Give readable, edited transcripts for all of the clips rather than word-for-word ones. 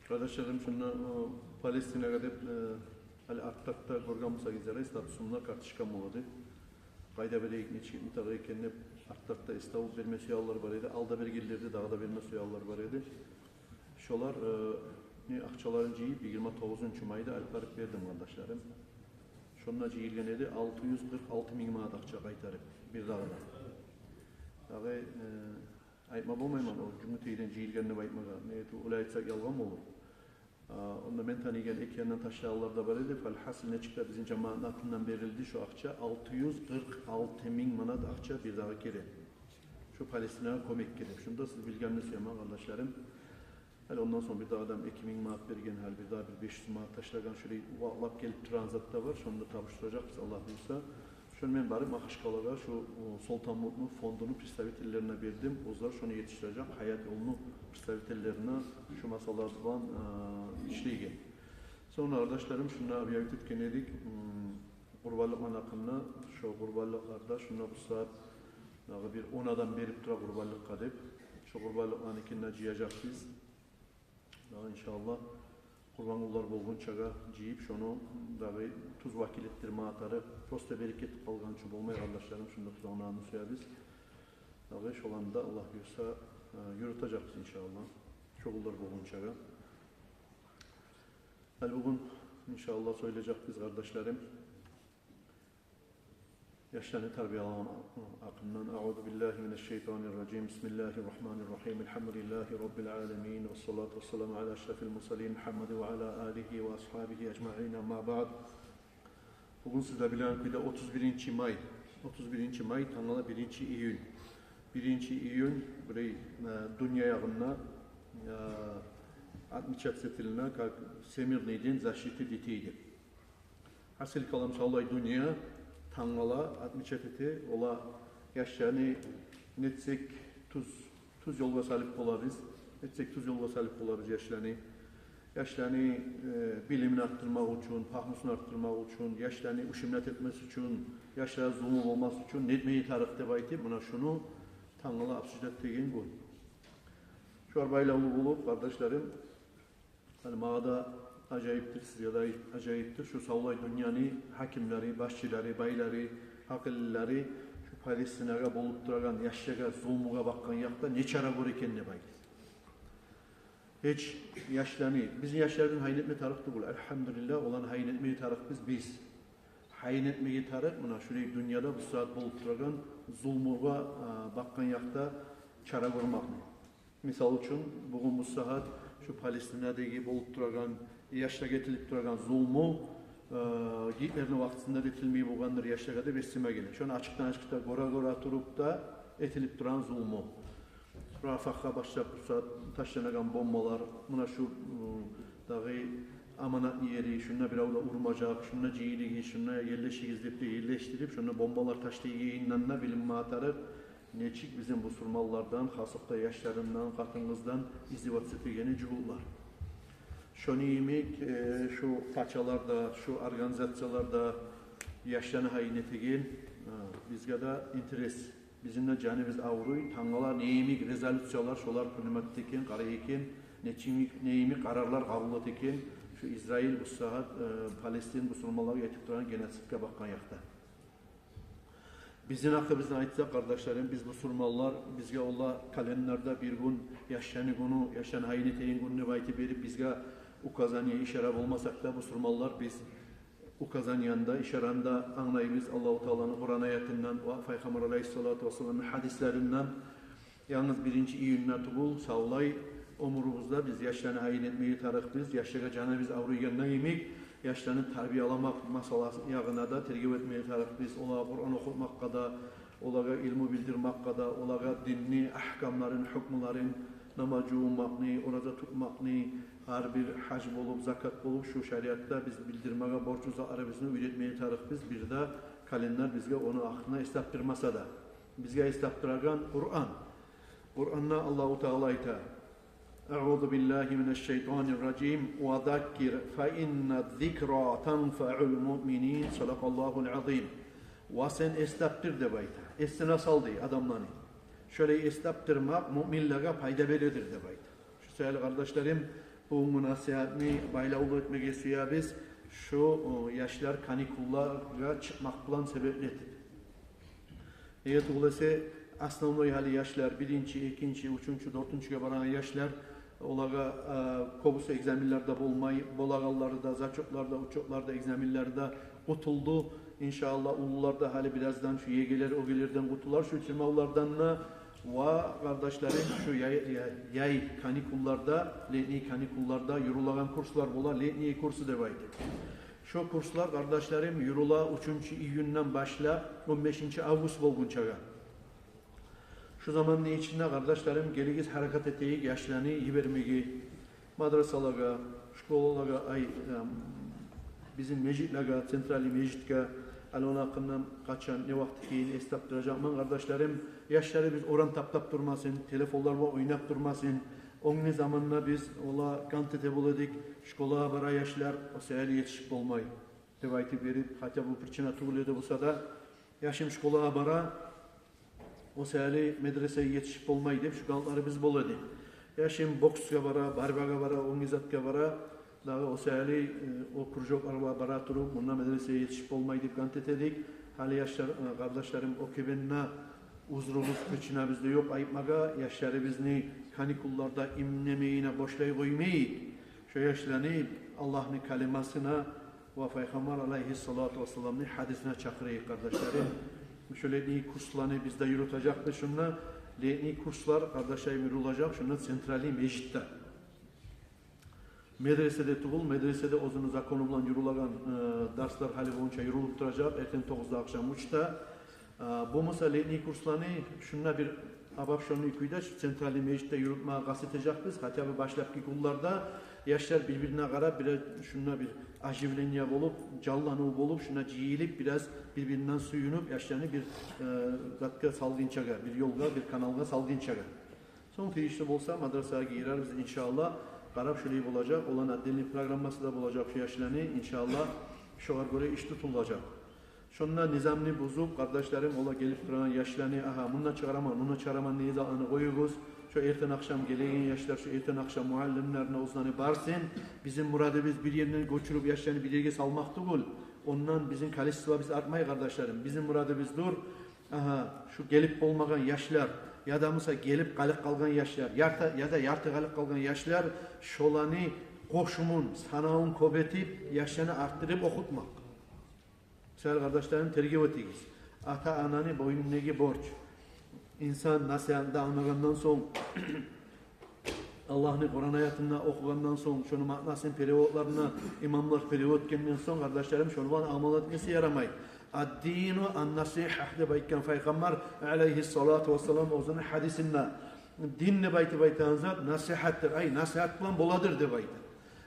Kardeşlerim şunu Palestin'e kadar hali arttakta görganımıza gizlere statusumlar kartışkan oldu. Qayda bir ekmeçi mitağı ekenine arttakta istavuk verme suyallar var idi. Alda belgillerdi, dağda verme suyallar var idi. Şolar akçaların ciyip 29. mayda alparıp verdim kardeşlerim. Şonuna ciyilgen edi 646 bin manat akça qaytarıp bir dağda. Dağı aytma bolmayman o cümletiyle ciyilgenine aytmaga. Neydi ula aytsak yalgan mı olur? Onda men tanıyan ekyandan taşlarlarda var idi. Falhasıl ne çıktı bizim cemaatin aklından verildi şu akça 646 bin manat akça bir dağı kere. Şu Palestina'ya komek kere. Şunu da siz bilgeniniz yaman kardeşlerim. Hal ondan sonra bir daha adam 2000 manat bergen hal bir daha bir 500 manat taşlagan şurayı vallap gelip transatta var. Şunu da tabuşturacak biz Allah bilirse. Şunu ben bari Makışkalaga şu Sultan Mutlu fondunu представительlerine verdim. Ozlar şunu yetiştirecek. Hayat yolunu представительlerine şu masalardan işleygen. Sonra kardeşlerim şuna bir ayıp edik. Kurbanlık manakına şu kurbanlıklarda şuna bu saat bir 10 adam verip dura kurbanlık kadip. Şu kurbanlık manikine ciyacak biz. İnşallah kurbanlılar bolgunçaga ciyip şunu dağı tuz vakil ettirme atarı prosta bereket kalgan şu bolmay kardeşlerim şunda tuzağını suya biz dağı şolanda Allah buyursa yürüteceğiz inşallah şoğullar bolgunçaga. Hal bugün inşallah söyleyecek biz kardeşlerim yaşlarını terbiye alan akımdan A'udhu billahi mineşşeytanirracim Bismillahirrahmanirrahim Elhamdülillahi Rabbil alemin ve salatu ve selamu ala eşrefil mursalin Muhammed ve ala alihi ve ashabihi ecma'in amma ba'd. Bugün sizle bilen köyde 31. May Tanrı'la 1. İyun 1. İyun burayı dünya yağına 60 setiline Semirne'den zaşiti ditiydi. Hasil kalam sallay dünya Tanrı'la 60 seti ola yaşlarını netsek tuz yolga salip olabiliriz. Netsek tuz yolga salip olabiliriz yaşlarını bilimini arttırmak için, pahmusunu arttırmak için, yaşlarını üşümlet etmesi için, yaşlara zulüm olması için netmeyi tarihte baytı. Buna şunu Tanrı'la absüzet degen gün. Şu arbayla olup kardeşlerim, hani mağada acayiptir, sizce de acayiptir. Şu savlay dünyanın hakimleri, başçıları, bayları, akıllıları, şu Palestina'ya bolup duragan, yaşlara, zulmuğa bakkan yakta ne çara gör ekenine baytı. Hiç yaşlarını, bizim yaşlardan hayn etme tarıktı bu. Elhamdülillah olan hayn etmeyi tarık biz. Hayn etmeyi tarık buna şurayı dünyada bu saat bolup duragan, zulmuğa bakkan yakta çara görmek. Misal için bugün bu saat şu Palestina'daki bolup duragan, yaşta getirip duragan zulmu Hitler'in vaktinde etilmeyi bulgandır yaşlara da besime gelir. Şu an açıktan gora turup da etilip duran zulmu. Rafah'a başlayıp bu saat taşlanan bombalar, buna şu dağı amanat yeri, şuna bir avda urmacak, şuna cihiligi, şuna yerleştirip, şuna bombalar taştığı yayınlanına bilinme atarır. Neçik bizim bu surmallardan, hasıkta yaşlarından, katımızdan izdivat sepigeni cühullar. Şunu yemek, şu paçalarda, şu organizasyonlarda yaşlarını hayn etegin, bizge de interes. Bizimle canımız avruy, tangalar neyimik rezolüsyolar, şolar kılmet eken, kara eken, neyimik kararlar kabul eken, şu İsrail bu saat, Palestin Müslümanları yetip duran genetsikle bakkan yakta. Bizim hakkımızda aitse kardeşlerim, biz Müslümanlar, bizge Allah kalenlerde bir gün yaşanı günü, yaşanı hayn eteğin gününü vayti verip bizge ukazaniye işarab olmasak da Müslümanlar biz ukazaniyanda, işaranda anlayımız Allah-u Teala'nın Kur'an ayetinden ve Peygamber Aleyhisselatü Vesselam'ın hadislerinden yalnız 1. İyun'na tugul sağlay umurumuzda biz yaşlarını hayn etmeyi tarık biz, yaşlara canı biz avruyanına yemek, yaşlarını terbiye alamak masalası yağına da tergib etmeyi tarık biz, ola Kur'an okumakka da, olaga ilmi bildirmakka da, olaga dinni, ahkamların, hükmların, namazı ummakni, orada tutmakni, her bir hac bolup, zakat bolup şu şeriatta biz bildirmeye borcumuza arabisini üretmeye tarık biz. Bir de kalender bizge onu aklına istaptırmasa da. Bizge istaptıragan Kur'an. Kur'an'na Allah-u Teala ayta. Eûzu billahi mineşşeytanirracim ve zakkir fe inne zikra tenfe'ul mu'minin sadakallahul azim. Ve sen istaptır de bayta. Estine saldı adamlarını. Şöyle istaptırmak müminlere fayda veredir de bayta. Şu değerli kardeşlerim, bu nasihatni baylağı etmege suya biz şu yaşlar kanikullarga çıkmak bilan sebepletip. Eğer tuğlasa основной hali yaşlar, birinci, ikinci, üçüncü, dörtüncüge baran yaşlar olaga kobusu egzaminlerde bolmay, bolağallarda, zaçoklarda, uçoklarda, egzaminlerde kutuldu. İnşallah ulularda hali birazdan şu yegeler, ogelerden kutular, şu çırmavlardan da ve kardeşlerim şu yay kanikullarda, letni kanikullarda yürülagan kurslar bolar, letni kursu devaydı. Şu kurslar kardeşlerim yürüla 3. iyünden başla 15. Ağustos bolgunçaga. Şu zamanın içinde kardeşlerim geligiz hareket ettiği yaşlarını yibermegi, madrasalara, şkolalara, bizim mecitlara, sentrali mecitke, alona hakkında kaçan ne vakti keyin estaptıracağım kardeşlerim, yaşları biz oran tap durmasın, telefonlarla oynap durmasın. Onun zamanla biz ola kantete buladık, şkola bara yaşlar o seyali yetişip olmayı. Devayeti verip, hatta bu pırçına tuğuluydu bu da yaşım şkola bara o seyali medreseye yetişip olmayı deyip şu kanatları biz buladı. Yaşım bokska bara, barbaga bara, ongizatka bara, daha o seyali o kurjok araba bara turup bununla medreseye yetişip olmayı deyip kantet edik. Hali yaşlar, kardeşlerim o kebenna uzruluk kıçına bizde yok ayıpmaga, yaşları bizni kanikullarda imnemeyine boşlayı koymayı, şu yaşlarını Allah'ın kalimasına ve Peygamber aleyhissalatu vesselam'ın hadisine çakırıyı kardeşlerim. Şöyle ni kurslarını bizde yürütecekti şunlar, ni kurslar kardeşlerim yürütecek, şunlar sentrali meclitte. Medresede tuğul, medresede ozunu zakonu bilan yürülagan dersler hali boyunca yürülüp duracak, erken 9'da akşam 3'te. Bu mesela letni kurslarını şunla bir abab şunu yüküyde sentrali meclitte yürütmeye gazetecek biz. Hatta bu başlapki kullarda yaşlar birbirine karab biraz şunla bir ajivleniya bulup, callanıp bulup, şuna ciyilip biraz birbirinden suyunup yaşlarını bir zatka salgınçaga, bir yolga, bir kanalga salgınçaga. Son kirişte bolsa madrasaya girer biz inşallah. Karab şöyle olacak, olan adli programması da bulacak şu yaşlarını inşallah şoğar göre iş tutulacak. Şunla nizamını bozup kardeşlerim ola gelip duran yaşlarını aha bununla çıkaraman, bununla çıkaraman neyi dağını koyuyoruz. Şu erten akşam geleyin yaşlar, şu erten akşam muallimlerine uzanı barsın. Bizim muradımız bir yerine göçürüp yaşlarını bir yere salmak değil. Ondan bizim kalistiva biz artmayı kardeşlerim. Bizim muradımız dur. Aha şu gelip olmayan yaşlar ya da mesela gelip kalıp kalgan yaşlar ya da yartı kalıp kalgan yaşlar şolanı koşumun, sanağın kobetip yaşlarını arttırıp okutmak. Sevgili kardeşlerim tergib ettiğiz. Ata ananı boynundaki borç. İnsan nasihatında anlagandan sonra Allah'ın Kur'an ayetini okugandan sonra şunu manasını periyotlarına imamlar periyot etkinden sonra kardeşlerim şunu bana amal etmesi yaramayı. Ad-dinu an-nasihah de bayken Peygamber aleyhissalatu vesselam ozun hadisinde din ne bayti anzat nasihattir. Ay nasihat bilan boladır de bayti.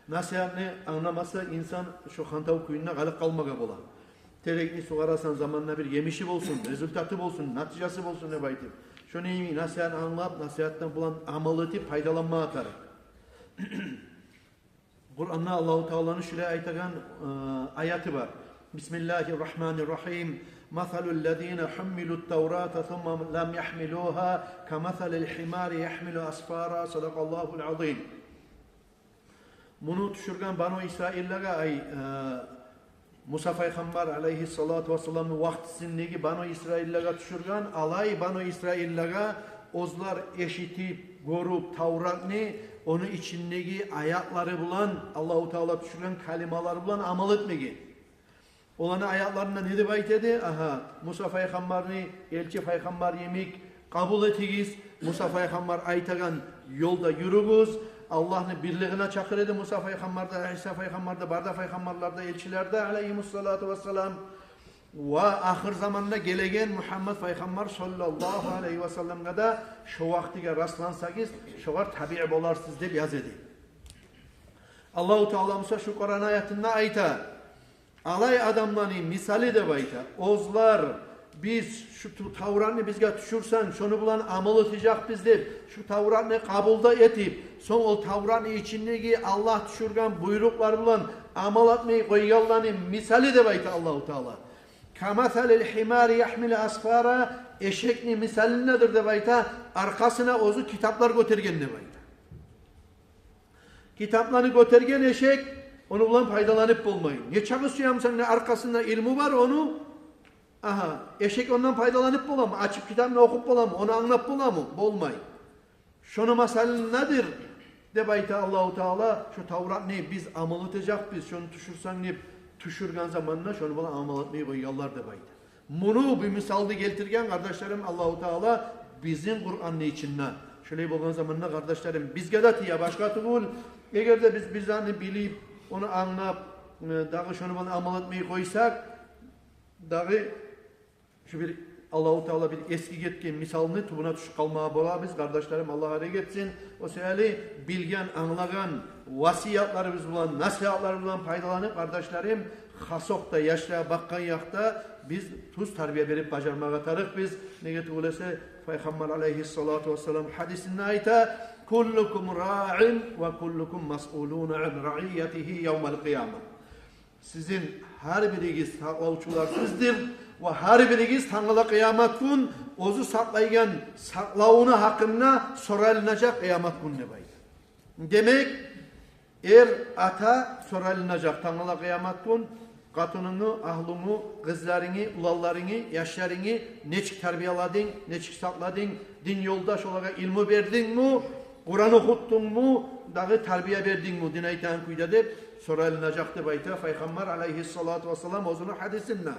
Nasihatni anlamasa insan şu hantav kuyununa kalıp kalmaga bola. Terekni sugarasan zamanla bir yemişi olsun, rezultatı olsun, neticesi olsun ne bayti. Şunu iyi nasihat anlayıp nasihattan bulan amal etip faydalanma atar. Kur'an'da Allah-u Teala'nın şöyle aytagan ayeti var. Bismillahirrahmanirrahim. Mathalul lezine hummilut Tevrata thumma lam yahmiluha kemathalil himari yahmilu asfara. Sadakallahu'l azim. Bunu düşürgen Banu İsrail'lere Musa Peygamber aleyhissalatu vesselam'ın vaktisindeki Banu İsrail'lere düşürgen alay Banu İsrail'lere ozlar eşitip, gorup, Tavrat'ını onun içindeki ayatları bulan Allah-u Teala düşürgen kalimaları bulan amal etmegi. Olanı ayatlarında ne de dedi? Aha, Musa Peygamber'ini elçi Peygamber yemek kabul etiniz. Musa Peygamber aytagan yolda yürüyünüz. Allah'ın birliğine çakırdı Musa Peygamber'de, İsa Peygamber'de, Barda Peygamber'lerde, elçilerde aleyhissalatu vesselam. Ve ahir zamanda gelegen Muhammed Peygamber sallallahu aleyhi ve sellem'e de şu vaktige rastlansanız şoğar tabi bolarsınız deyip yaz edin. Allah-u Teala Musa şu Kur'an ayetinde ayta. Alay adamların misali de bayta. Ozlar biz şu Tavrat'ını bizge düşürsen şunu bulan amal edecek bizdir. Şu Tavrat'ını kabulda etip son o Tavrat'ın içindeki Allah düşürgen buyruklar bulan amal etmeyi koyallanın misali de bayta Allah-u Teala. Kamathalil himari yahmil asfara eşekli misali nedir de bayta? Arkasına ozu kitaplar götürgen de bayta. Kitaplarını götürgen eşek, onu bilen faydalanıp bulmayın. Ne çalışıyorsun sen, ne arkasında ilmi var onu, aha, eşek ondan faydalanıp bulamı, açıp kitabını okup bulamı, onu anlap bulamı, bulmayın. Şunu masalın nedir? De bayta Allahu Teala, şu Tavrat ne, biz amal edecek biz, şunu düşürsen ne, düşürgen zamanla şunu bana amal etmeyi koyuyorlar de bayta. Bunu bir misalda getirgen kardeşlerim Allahu Teala bizim Kur'an ne içinden. Şöyle bulgan zamanla kardeşlerim bizge de tiya başka tuğul. Eğer de biz bizani bilip onu anlap dağı şunu bana amal etmeyi koysak dağı şu bir Allahu Teala bir eski getken misalını tubuna düşüp kalmaya bola biz kardeşlerim Allah hareket etsin. O seyali bilgen, anlagan vasiyatlarımız bulan, nasihatlarımız bulan faydalanıp kardeşlerim hasokta, yaşlığa bakkan yakta biz tuz terbiye verip bacarmaya tarık biz. Ne getirülese Peygamber aleyhissalatu vesselam hadisinde ayta kullukum ra'in ve kullukum mas'ulun an ra'iyetihi yevmel kıyamet. Sizin her biriniz saklavçular sizdir ve her biriniz Tanrı'la kıyamet gün ozu saklaygen saklavunu hakkında sorulacak kıyamet gününe bayır. Demek ata sorulacak Tanrı'la kıyamet gün katınını, ahlını, kızlarını, ulallarını, yaşlarını neçik terbiyeladın, neçik sakladın, din yoldaş olarak ilmi verdin mi, Kur'an okuttun mu, dağı terbiye verdin mi, din aytan kuyda deyip sorulacaktı bayta. Peygamber aleyhissalatu vesselam ozunu hadisinde.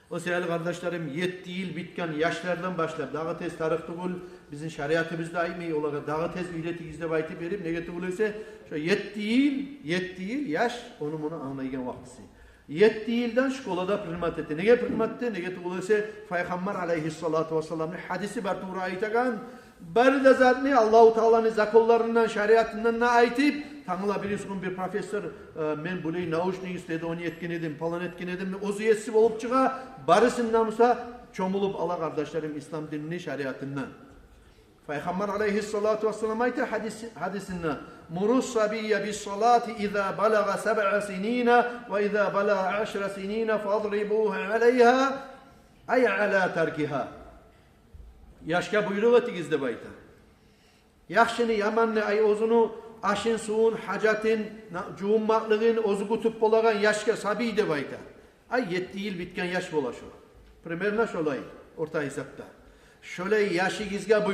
O sevgili kardeşlerim 7 yıl bitken yaşlardan başlayıp dağı tez tarıktıgul bizim şeriatımızda aymi olarak dağı tez üyretigizde baytı verip ne getirülürse şu 7 yıl yaş onu bunu anlayacağın vaktisi. 7 yıldan şkolada pırmat etti. Nege pırmat etti? Ne getirülürse Peygamber aleyhissalatu vesselam'ın hadisi var tuğra aytagan bari de zaten Allah-u Teala'nın zakollarından, şeriatından ne aytip Tanrı'la biliyorsun bir profesör men burayı nauçni istedi onu etkin edim, falan etkin edim o ziyetsi olup çığa barısından mısa çomulup ala kardeşlerim İslam dinini şeriatından. Peygamber aleyhissalatu vesselam ayta hadisinden Murus sabiyye bis salati iza balaga 7 sinina ve iza balaga 10 sinina fadribuha aleyha ay ala terkiha. Yaşka buyruğu etigizde bayta. Yaxşını yamanlı ay ozunu aşın suğun, hacatin, cuğummaklığın, ozu kutup bolagan yaşka sabiyde bayta. Ay 7 yıl bitken yaş bola şu. Primerna şolay orta hesapta. Şöyle yaşı gizge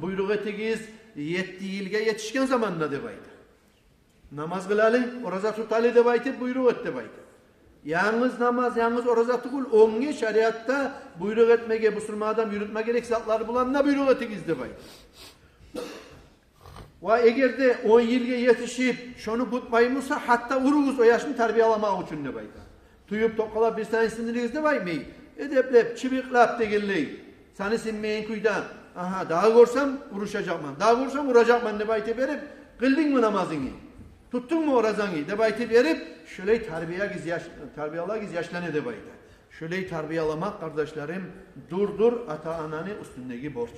buyruğu etigiz 7 yılga yetişken zamanla de bayta. Namaz kılalı, oraza tutalı de bayta, buyruğu et de bayta. Yalnız namaz, yalnız oraza tukul, ongi şeriatta buyruk etmege, Müslüman adam yürütme gerek zatları bulanına buyruk etigiz de bayta. Ve eğer de 10 yılga yetişip şunu kutmayımızsa hatta uruguz o yaşını terbiye alamak için ne bayta. Tuyup tokalap bir tanesini de baymayı. Edeplep, çıbıklap de gelleyi. Seni sinmeyin kuydan. Aha daha görsem vuruşacakman. Daha görsem vuracakman de bayta verip kıldın mı namazını? Tuttun mu orazanı? De bayta verip şöyle terbiyeler yaşlanı de bayta. Şöyle terbiye alamak kardeşlerim durdur ata ananı üstündeki borç.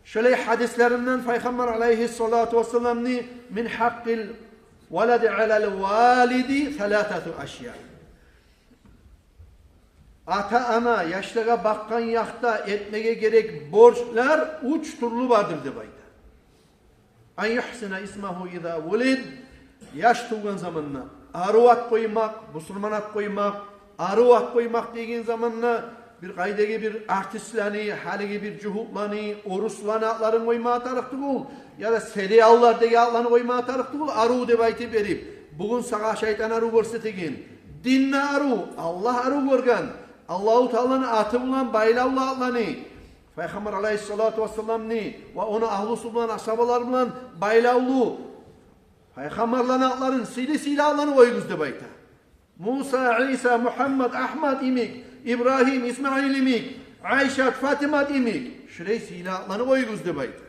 Şöyle hadislerinden Peygamber aleyhissalatu vesselam ni min hakkil veledi alel validi 3 aşya. Ata ana yaşlığa bakkan yakta etmeye gerek borçlar 3 türlü vardır de bayda. An yuhsina ismahu iza vulid yaş tuğan zamanla arvat koymak, Müslümanat koymak, arvat koymak dediğin zamanla bir kaydegi bir artistlani, haligi bir cuhutlani, oruslanatların koymağa tarıktı bul. Ya da seriyallar degi atlanı koymağa tarıktı bul. Aru de bayti verip. Bugün sağa şeytan aru görsetegin. Dinle aru, Allah aru görgen. Allahu Teala'nın atı bulan baylavla atlanı. Peygamber aleyhissalatu vesselam ni ve onu ahlusu bulan asabalar bulan baylavlu. Peygamberlerin atların sili atlanı koyuguz de bayta. Musa, İsa, Muhammed, Ahmed imik. İbrahim, İsmail imik, Ayşe, Fatıma imik. Şurayı silahlarını koyuguz de bayta.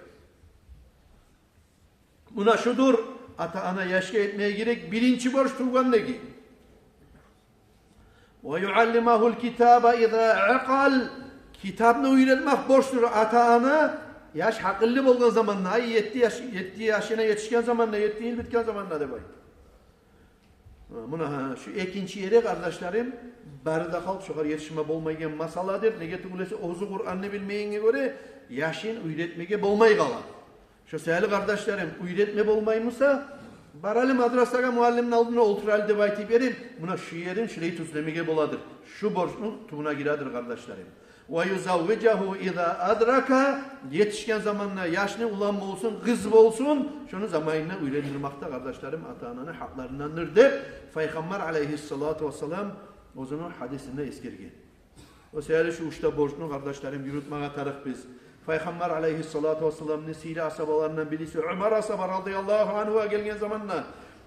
Buna şudur, ata ana yaşka etmeye gerek birinci borç tuğan negi. Ve yuallimahul kitaba iza aqal. Kitabını öğretmek borçtur ata ana. Yaş hakıllı bulgan zamanla, 7 yaşına yetişken zamanla, 7 yıl bitken zamanla de bayta. Buna şu ikinci yere kardeşlerim barda halk şoğar yetişme bolmaygen masaladır. Ne getirülese ozu Kur'an'ı bilmeyene göre yaşın öğretmege bolmay kala. Şu sehli kardeşlerim, uyretme olmaymışsa, barali madrasaga muallimin aldığına oturali deb aytip berim, buna şu yerin şireyi tuzlemege boladır. Şu borçun tubuna giradır kardeşlerim. Ve yuzavvicahu iza adraka, yetişken zamanla yaşlı ulan olsun, kız olsun, şunu zamanına uyrendirmakta kardeşlerim, ata-ananın haklarındandır de, Peygamber aleyhissalatu vesselam o zaman hadisinde eskirgen. O sehli şu uçta borçunu kardeşlerim yürütmeye tarık biz. Peygamber aleyhissalatu vesselam'ın sire asabalarından birisi Ömer asaba radıyallahu anhu'a gelgen zamanla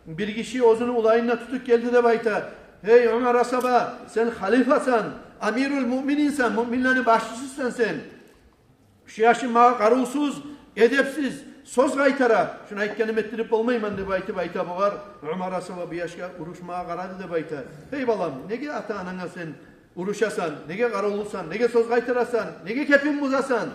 bir kişi ozunu ulayına tutup geldi de bayta. Hey Ömer asaba, sen halifasan, amirul mümininsen, müminlerin başçısısın sen. Şu yaşın mağa karulsuz, edepsiz, söz kaytara. Şuna ikkenim ettirip olmayman de bayta boğar. Ömer asaba bir yaşka uruşmağa karadı de bayta. Hey balam, nege ata-anana sen uruşasan, nege karulsan, nege söz kaytarasan, nege kepin buzasan.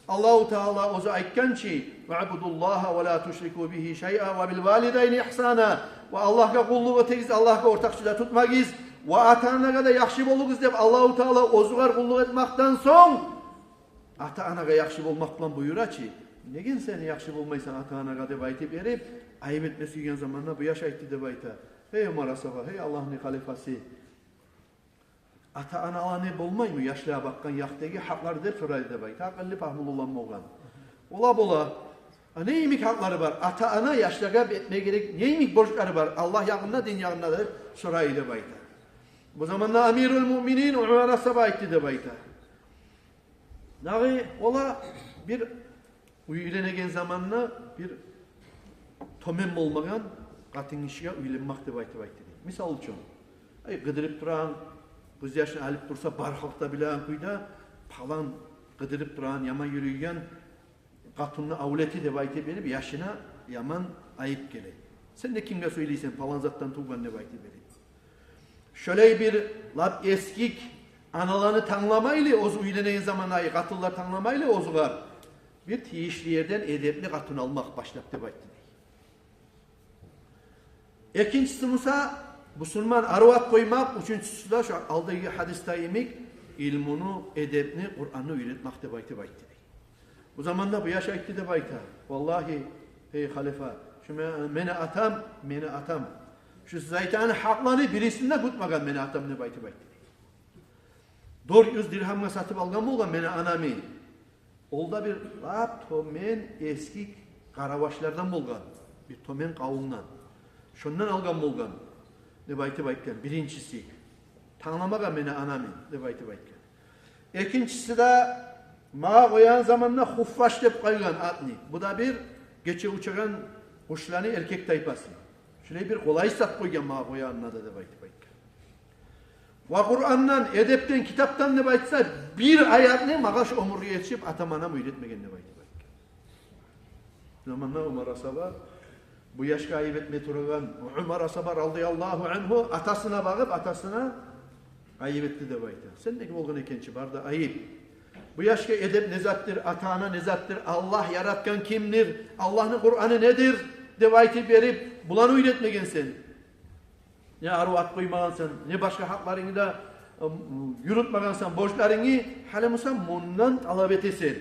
Allahu Teala oza aytkan ki "Va'budullaha ve la tuşriku bihi şey'a ve bil valideyni ihsana." Ve Allah'a kulluğu tegiz, Allah'a ortakçıda tutmagiz ve ata-anaga da yaxşı boluguz deb Allahu Teala ozugar kulluğu etmaktan son ata-anaga yaxşı bolmakla buyura ki negen sen yaxşı bolmaysan ata-anaga deb aytip berip ayıp etmesi yegen zamanla bu yaş aytdı deb ayta. Hey Ömer asaba, hey Allah'ın halifası, ata-ana ne bolmay mı? Yaşlığa bakkan yaktaki hakları der soraydı da bayta. Hakalli fahmul olan olgan. Ola bola. Neyimik hakları var? Ata-ana yaşlığa etmeye gerek. Neyimik borçları var? Allah yakınına, din yakınına der soraydı da bayta. Bu zamanla amirul müminin Ömer asaba etti de bayta. Nağı ola bir uyulenegen zamanla bir tomem olmagan katın işe uyulenmek de bayta bayta. Misal için. Gıdırıp duran, kız yaşını alıp dursa barhalkta bilen kuyda falan gıdırıp duran, yaman yürüyen katınını avleti de bayte verip yaşına yaman ayıp gele. Sen de kimge söyleysen falan zattan tuğban ne bayte verip. Şöyle bir lab eskik analarını tanlamayla oz uyleneyin zaman ayı katıllar tanlamayla ozugar. Bir tiyişli yerden edepli katın almak başlap de bayte. İkincisi Musa Müslüman arvat koymak, üçüncüsü de şu aldığı hadis-i yemek ilmunu, edebini, Kur'an'ı öğretmek de baytı. Bu zamanda bu yaş ayıttı de bayta. Vallahi hey halifa, şu mene atam. Şu zaytanın haklarını birisinde tutmagan mene atam ne baytı. 400 dirhamga satıp algan mı olan mene anami. Olda bir tomen eski karavaşlardan bolgan. Bir tomen kavundan. Şundan algan bolgan. Ne baytı baytken. Birincisi. Tanlamaga mene anami. Ne baytı baytken. İkincisi de mağa koyan zamanla huffaş dep koygan atni. Bu da bir geçe uçagan kuşlarını erkek tayfası. Şuraya bir kolay sat koygan mağa koyanına da baytı baytken. Ve Kur'an'dan, edepten, kitaptan ne baytsa bir ayetini mağaş omurga yetişip atamana müydetmegen ne baytı baytken. Zamanla Umar Asaba bu yaşka ayıp etme turgan Umar Asaba radıyallahu anhu atasına bakıp atasına ayıp etti de bayta. Sen de olgun ekençi barda ayıp. Bu yaşka edep nezattır, ata-ana nezattır, Allah yaratkan kimdir, Allah'ın Kur'an'ı nedir de baytı verip bulanı üretmegen sen. Ne arvat koymagansan, ne başka haklarını da yürütmagansan, borçlarını halemusan bundan talep etesen.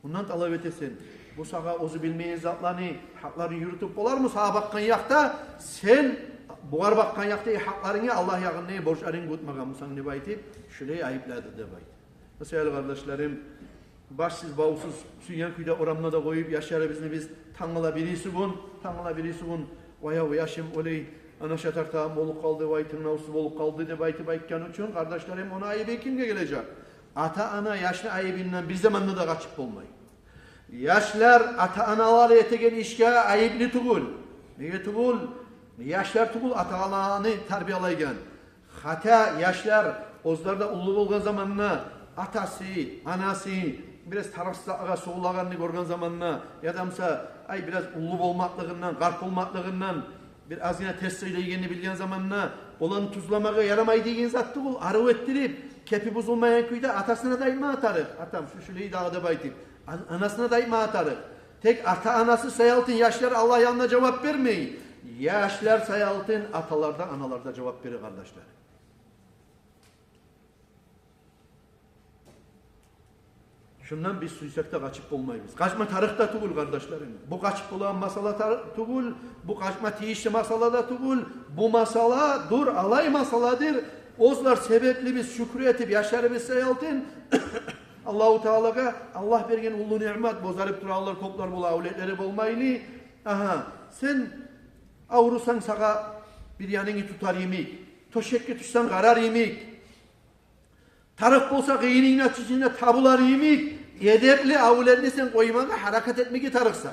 Bundan talep etesen. Bu sağa ozu bilmeyen zatlarını, haklarını yürütüp olar mı sağa bakkan yakta? Sen buğar bakkan yakta haklarını Allah yakınlığı borçlarını kutmagan mısan ne baytı? Şurayı ayıpladı de baytı. Mesela kardeşlerim, başsız, bağımsız, Sünyan köyde oramına da koyup yaşarı biz tanıla birisi bun, vaya yaşım oley, ana şatartağım olup kaldı, vay tırnavsız olup kaldı de baytı baytken için kardeşlerim ona ayıbı kimge gelecek? Ata-ana yaşlı ayıbından bir zamanla da kaçıp olmayın. Yaşlar ata-analar etegen işke ayıblı tuğul. Neye tuğul? Yaşlar tuğul ata-ananı terbiyalaygen. Hatta yaşlar ozlarda ulu olgan zamanına atası, anası biraz tarafsızlığa soğulağını görgen zamanına ya damsa ay biraz ulu olmaklığından, garp olmaklığından bir az yine tesiriyle ilgini bilgen zamanına olan tuzlamağa yaramayı degen zat tuğul arı ettirip kepi bozulmayan köyde atasına daima atarır. Atam şu şuleyi dağda baytip. Anasına daima atarır. Tek ata-anası sayaltın yaşlar Allah yanına cevap vermeyin. Yaşlar sayaltın atalarda analarda cevap verir kardeşler. Şundan biz suysakta kaçıp olmayız. Kaçma tarıkta tugul kardeşlerim. Bu kaçıp olan masala tugul, bu kaçma tiyişli masala da tugul, bu masala dur alay masaladır. Ozlar sebepli biz şükrü etip yaşarımız sayaltın. Allahu Teala'ga Allah bergen ulu nimet bozarıp durarlar koklar bula avletleri bolmaylı. Aha sen avrusan sağa bir yanını tutar yemek. Toşekki tutsan karar yemek. Tarık bolsa kıyının neticesinde tabular yemek. Edepli avletini sen koymana hareket etmeki tarıksan.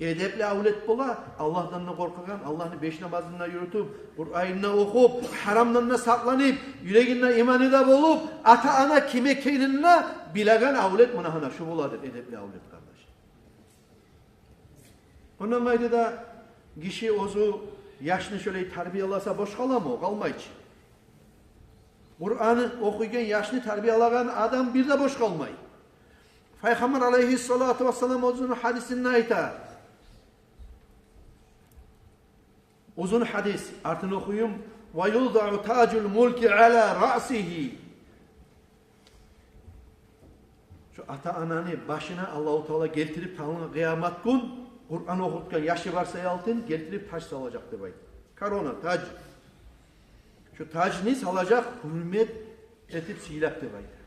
Edepli avlet bola Allah'tan korkakan, Allah'ın beş namazına yürütüp, Kur'an'ını okup, haramdan saklanıp, yüreğinde imanı da bulup, ata ana kime keynine bilegan avlet mınahana şu boladır edepli avlet kardeş. Ondan gayrı da kişi ozu yaşını şöyle tarbiyalasa boş kalamı, kalmayıcı. Kur'an'ı okuyken yaşını tarbiyalagan adam bir de boş kalmayı. Peygamber aleyhissalatu vesselam uzun hadisinde ayta. Uzun hadis artın okuyum. Ve yuda'u tacul mulki ala ra'sihi. Şu ata ananı başına Allah-u Teala getirip tanrına kıyamet gün Kur'an okutken yaşı varsa altın getirip taş salacak demek. Karona tac. Şu tacını salacak hürmet etip silak demek.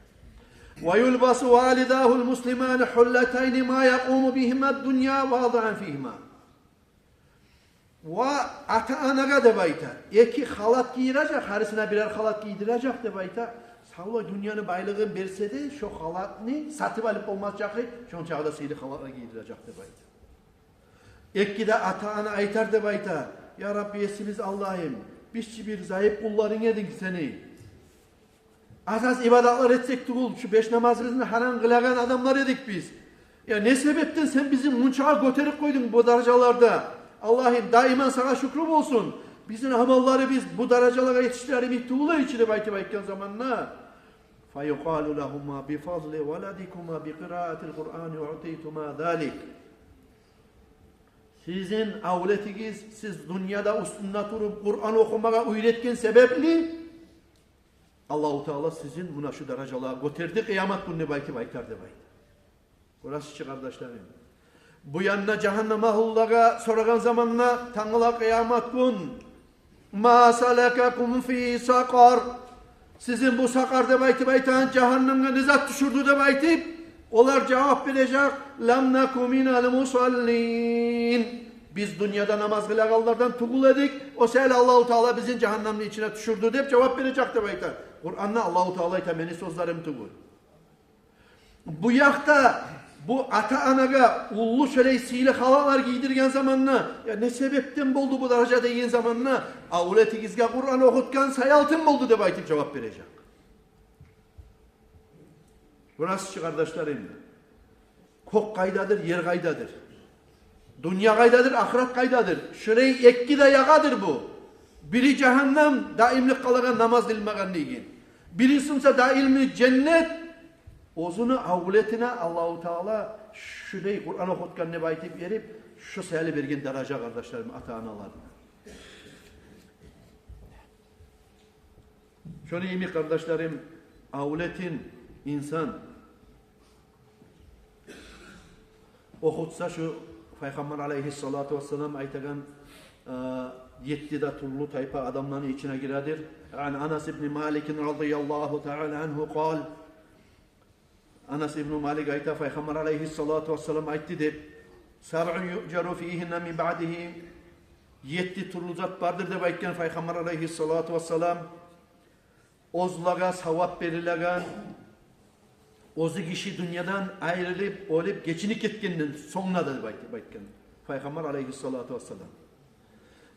وَيُلْبَسُ وَالِدَاهُ الْمُسْلِمَانِ حُلَّتَيْنِ مَا يَقُومُ بِهِمَا الدُّنْيَا وَاضَعًا فِيهِمَا Ve ata anaga da bayta. Eki halat giyirecek, harisine birer halat giydirecek de bayta. Sağla dünyanın baylığını verse de şu halatını satıp alıp olmayacak. Şu çağda seyli halatla giydirecek de bayta. Eki de ata ana aytar de bayta. Ya Rabbi esimiz Allah'ım. Bizçi bir zayıf kulların edin seni. Asas ibadatlar etsek tuğul, şu beş namazını haram kılagan adamlar edik biz. Ya ne sebepten sen bizim munçağa götürüp koydun bu derecelarda? Allah'ım daiman sana şükrüm olsun. Bizim amalları biz bu derecelara yetiştirelim tuğula içine bayti bayken zamanla. فَيُقَالُ لَهُمَا بِفَضْلِ وَلَدِكُمَا بِقِرَاءَةِ الْقُرْآنِ وَعُطِيتُمَا ذَٰلِكِ Sizin avletiniz, siz dünyada üstünde durup Kur'an okumaya öğretken sebepli Allah-u Teala sizin buna şu derecelara götürdü kıyamet gününe belki baytar demeyin. Burası kardeşlerim. Bu yanına cehennem ahullara soragan zamanla Tanrı'la kıyamet gün ma salakakum fi sakar sizin bu sakar demeyti baytan cehennemle nizat düşürdü demeyti onlar cevap verecek lam nakum minel musallin biz dünyada namaz kılaganlardan tuğul edik o seyle Allah-u Teala bizim cehennemin içine düşürdü deyip cevap verecek demeyti. Kur'an'da Allah-u Teala'yı temeni sözlerim tuğul. Bu yakta bu ata anaga ullu şöyle sihirli halalar giydirgen zamanla ya ne sebepten oldu bu derece deyin zamanla avletinizge Kur'an okutkan sayaltın oldu de baytip cevap verecek. Burası kardeşlerim kok kaydadır yer kaydadır. Dünya kaydadır ahiret kaydadır. Şurayı ekki de yakadır bu. Biri cehennem daimlik kalagan namaz dilmegan deyin. Birisinse daimli cennet ozunu avletine Allah-u Teala şurayı Kur'an okutkan ne baytip verip şu sayılı bergen derece kardeşlerim ata analarına. Şunu imi kardeşlerim avletin insan okutsa şu Peygamber aleyhissalatu vesselam aytagan yettide turlu tayfa adamların içine giredir. Yani Anas ibn Malik radıyallahu teala anhu kal Anas ibn Malik ayta Peygamber aleyhissalatu vesselam aytti de sar'un yu'caru fihinne min ba'dihi yetti turlu zat vardır de bayken Peygamber aleyhissalatu vesselam ozlaga savap verilen ozu kişi dünyadan ayrılıp olup geçinik etkinden sonuna da bayken Peygamber aleyhissalatu vesselam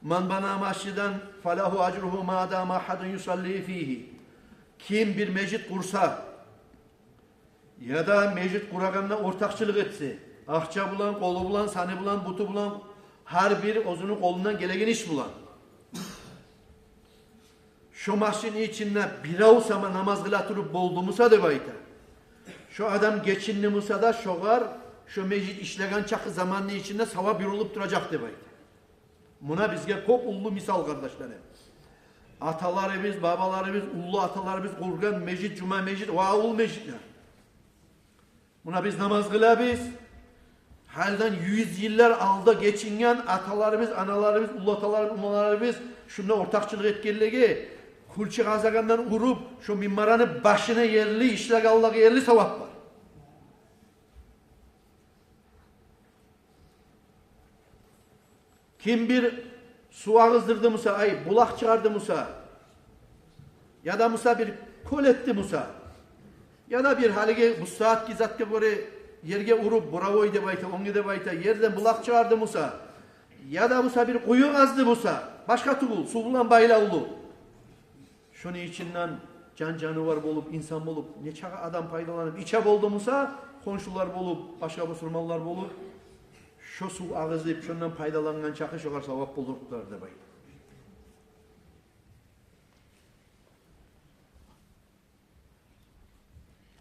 man bana mascidan falahu acruhu ma dama hadun yusalli fihi kim bir mecid kursa ya da mecid kuraganla ortakçılık etse ahça bulan, kolu bulan, sani bulan, butu bulan her bir ozunun kolundan gelegen iş bulan şu masjidin içinde bir avsama namaz kıla turup boldumusa da bayta şu adam geçinli musa da şoğar şu mecid işlegen çakı zamanın içinde sava bir olup duracak de bayta buna bizge çok ullu misal kardeşlerim. Atalarımız, babalarımız, ullu atalarımız kurgan mecid, cuma mecid, vaul mecid. Buna biz namaz kılabız. Halden 100 yıllar alda geçingen atalarımız, analarımız, ulatalarımız şunda ortakçılık etkenliği kulçı kazagandan urup şu minmaranın başına yerli, işler Allah'a yerli sevap var. Kim bir su ağızdırdı Musa, bulak çıkardı Musa, ya da Musa bir kol etti Musa, ya da bir halge bu saat gizatka göre yerge urup bravoy de bayta, onu de bayta, yerden bulak çıkardı Musa, ya da Musa bir kuyu kazdı Musa, başka tukul, su bulan bayla oldu. Şunun içinden canıvar bolup, insan bolup, ne çağa adam faydalanıp, içe oldu Musa, komşular bolup, başka Müslümanlar bolup, şu su ağızlayıp, şundan faydalangan çakı şoğar savap buldurdular de bayta.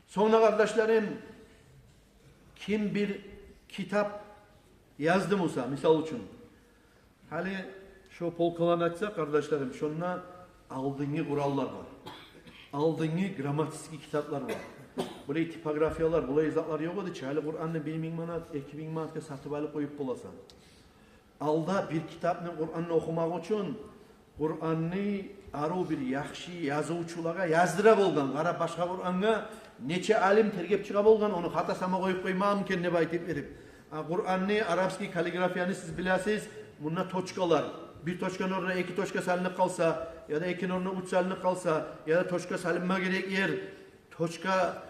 Sonra kardeşlerim, kim bir kitap yazdı Musa, misal için. Hani şu polkalan açsa kardeşlerim, şununla aldığını kurallar var. Aldığını gramatik kitaplar var. Buraya tipografiyalar, buraya izahlar yok oldu. Çaylı Kur'an'ı 1000 manat, 2000 manat satıp alıp koyup bulasan. Alda bir kitabını Kur'an'ı okumak için Kur'an'ı arı bir yaxşı yazıcılara yazdıra bolgan. Kara başka Kur'an'a neçe alim tergep çıka bolgan, onu hatasama koyup koymam kendine baytip verip. Kur'an'ı Arapski kaligrafiyanı siz bilasiz, bununla toçkalar. Bir toçkanın orada iki toçka salinip kalsa, ya da ikinin orada uç salinip kalsa, ya da toçka salinme gerek yer, toçka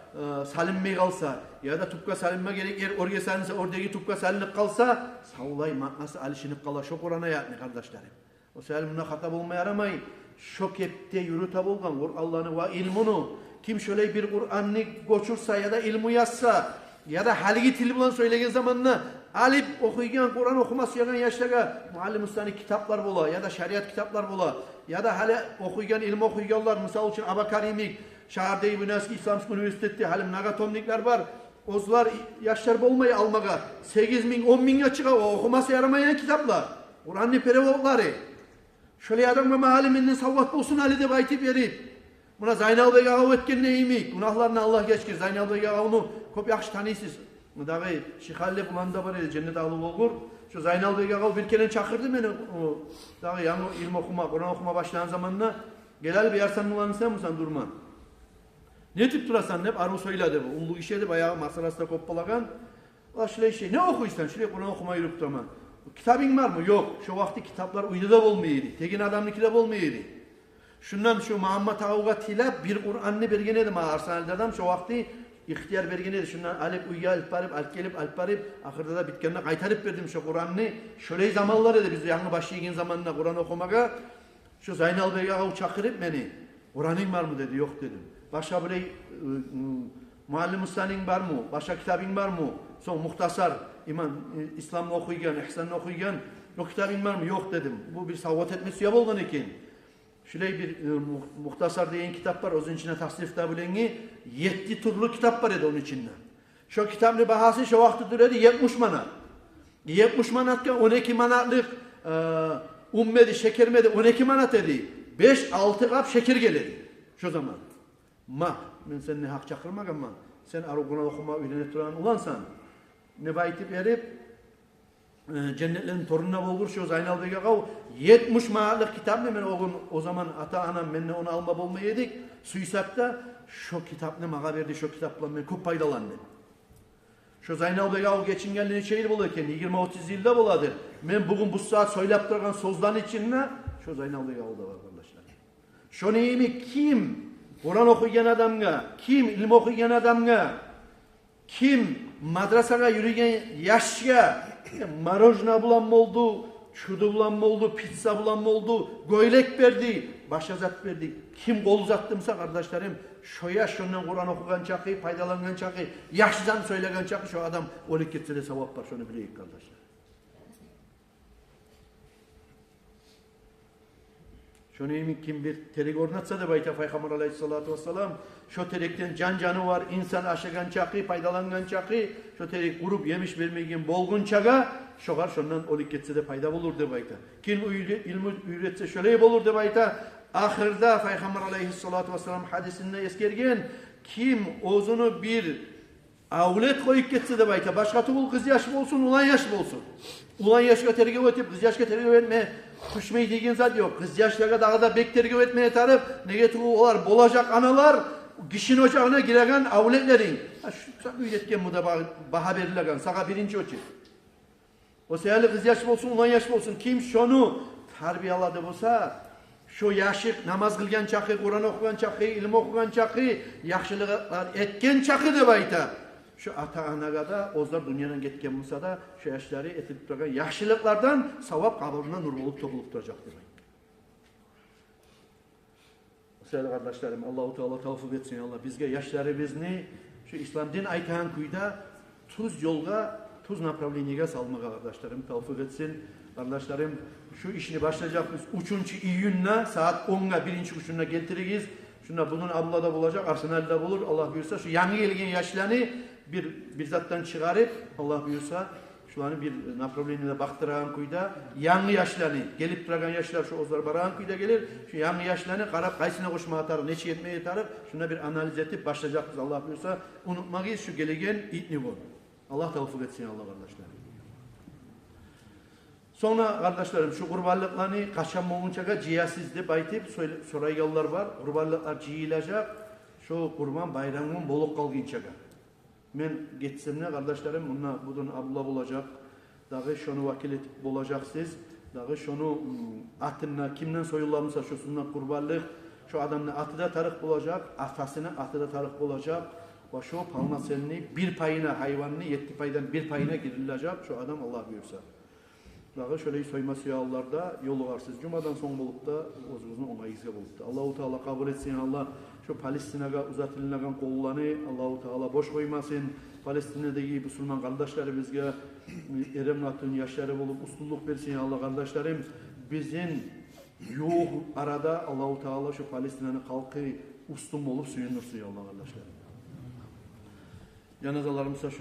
salinmey kalsa, ya da tupka salinme gerek yer, oraya salinse oradaki tupka salinip kalsa, sallay maknası alışınıp kala. Şu Kur'an'a yatmıyor kardeşlerim. O sefer buna hata bulmaya aramayın. Şok epte yürüte bulgan Allah'ını ve ilmunu. Kim şöyle bir Kur'an'ı koçursa ya da ilmu yazsa ya da haligi tili bulan söylegen zamanla alip okuygen Kur'an okuması yagan yaşlaga muallim ustani kitaplar bola ya da şeriat kitaplar bola ya da hali okuygen ilmi okuyganlar misal için Abakarimik Şahar-ı Üniversitesi İslam Üniversitesi halim nagatomnikler var. Ozlar yaşlar bolmayı almaga 8.000 10.000'e çıka okuması yaramayan kitaplar. Kur'an'ı perevolları. Şöyle adamga mahalleminden savvat olsun hali de baytip verip. Buna Zaynal Bey ağav etken neyimi? Günahlarına Allah geçkir. Zaynal Bey ağavını köp yakşı tanıysız. Dağı Şihalle bulanda var edi, cennet alıp olur. Şu Zaynal Bey ağav bir kere çakırdı beni. Dağı yanı ilm okuma, Kur'an okuma başlayan zamanla gelal bir yarsan ulanı sen musan durman. Ne tip durasan hep arı söyledi bu. Ulu işe de bayağı masarasında koppalagan. Şöyle şey, ne okuysan? Şöyle Kur'an okuma yürüp durman. Kitabın var mı? Yok. Şu vakti kitaplar uyduda olmayıydı. Tekin adamlı kitap olmayıydı. Şundan şu Muhammed Avugat'ıyla bir Kur'an'ını bergen edim. Arsanal'da adam şu vakti ihtiyar bergen edim. Şundan alip uyya alp barip, alp gelip alp barip. Ahırda da bitkenine kaytarıp verdim şu Kur'an'ını. Şöyle zamanlar edi biz yanı başlayın zamanında Kur'an okumaga. Şu Zaynal Bey ağav çakırıp beni. Kur'an'ın var mı dedi. Yok dedim. Başka böyle muallim ustanin var mı? Başka kitabın var mı? Son muhtasar iman İslam'ı okuygen, ihsan'ı okuygen. O kitabın var mı? Yok dedim. Bu bir savvat etmesi yap olgan iken. Şöyle bir muhtasar diyen kitap var. Onun içine tasnif tabilengi 7 türlü kitap var edi onun içinde. Şu kitabın bahası şu vakti duredi 70 manat. 70 manatken 12 manatlık ummedi, şekermedi 12 manat edi. 5-6 kap şeker geledi. Şu zaman. Ben seninle hak çakırmak ama sen aruguna okuma öğrenip duran ulansan ne baytip verip cennetlerin torununa olur şu Zaynal Bey'e kav 70 manatlık kitap ne ben o zaman ata anam benimle onu alma bulma yedik suysakta şu kitap ne mağa verdi şu kitapla ben çok faydalandım. Şu Zaynal Bey'e kav geçin geldiğini şehir bulurken 20-30 yılda buladır. Ben bugün bu saat söyleyip durgan sözden içinde şu Zaynal Bey'e kav da var kardeşler. Şu neyimi kim Kur'an okuyan adamga, kim ilm okuyan adamga, kim madrasaga yürüyen yaşga, marojna bulan mı oldu, çudu bulan mı oldu, pizza bulan mı oldu, göylek verdi, başa zat verdi. Kim kol uzattımsa kardeşlerim, şu yaş şundan Kur'an okuyan çakı, faydalangan çakı, yaşlıdan söylegen çakı, şu adam onu gitse de sevap var, şunu bileyik kardeşler. Şunu kim bir terek ornatsa da bayta Peygamber aleyhissalatu vesselam şu terekten canı var insan aşıgan çakı faydalangan çakı şu terek grup yemiş vermeyen bolgun çaga şogar şundan olik getse de fayda bulur de bayta. Kim ilmi öğretse şöyle bulur de bayta. Ahırda Peygamber aleyhissalatu vesselam hadisinde eskergen kim ozunu bir avlet koyup getse de bayta. Başka tuğul kız yaşı olsun, ulan yaşı olsun. Ulan yaşka tergip etip, kız yaşka tergip etmeye düşmeyi degen zat yok. Kız yaşlara daha da bek tergip etmeye tarif, nege tuğul olar, bolacak analar, kişinin ocağına giregen avletlerin. Şu üyetken bu da baha verilen, sana birinci oçu. O seyirli kız yaşı olsun, ulan yaşı olsun. Kim şunu tarbiyaladı olsa, şu yaşık namaz kılgan çakı, Kur'an okugan çakı, ilim okugan çakı, yaxşılıklar etken çakı de bayta. Şu ata-anaga da, ozlar dünyadan getken olsa da, şu yaşları etip durgan yaxşılıklardan savap kabuluna nur olup topulup duracak demek. Sevgili kardeşlerim, Allah-u Teala tavfik etsin Allah. Bizge yaşlarımızı şu İslam din aytahan kuyda tuz yolga, tuz направлениеге salmaga kardeşlerim tavfik etsin. Kardeşlerim şu işini başlayacak biz 3. iyunna saat 10'a birinci uçuna getiririz. Şuna bunun ablada bulacak, arsenalda bulur. Allah buyursa şu yanı gelgen yaşlarını bir zattan çıkarıp Allah buyursa şularını bir направлениеде baktıran kuyda yanı yaşlarını gelip duran yaşlar şu ozlar baran kuyda gelir. Şu yanı yaşlarını karab kaysına koşma atar, neçe etmeye tarif şuna bir analiz edip başlayacağız Allah buyursa unutmayız şu gelegen itni bu. Allah tavfik etsin Allah kardeşlerim. Sonra kardeşlerim şu kurbanlıklarını kaçan olunca cihazsızdı baytip soraygallar var. Kurbanlıklar cihilacak. Şu kurban bayramın boluk kalgınca. Men geçsem ne kardeşlerim bunun abla olacak. Dağı şunu vakil etip olacak siz. Dağı şunu atına kimden soyullarmışsa şusundan kurbanlık. Şu adamın atı da tarık olacak. Atasının atı da tarık olacak. Ve şu palmasenini bir payına hayvanını 7 paydan bir payına girilecek. Şu adam Allah buyursa. Dağı şöyle soyma suyallarda yolu varsız. Cumadan son bulup da ozumuzun onayızga bulup da. Allah-u Teala kabul etsin Allah. Şu Palestinaga uzatılan kollarını Allah-u Teala boş koymasın. Palestina'daki Müslüman kardeşlerimizge erem atın yaşları bulup ustulluk versin Allah kardeşlerim. Bizim yok arada Allah-u Teala şu Palestina'nın halkı ustum olup suyunursun Allah kardeşlerim. Yanazalarımızsa şunu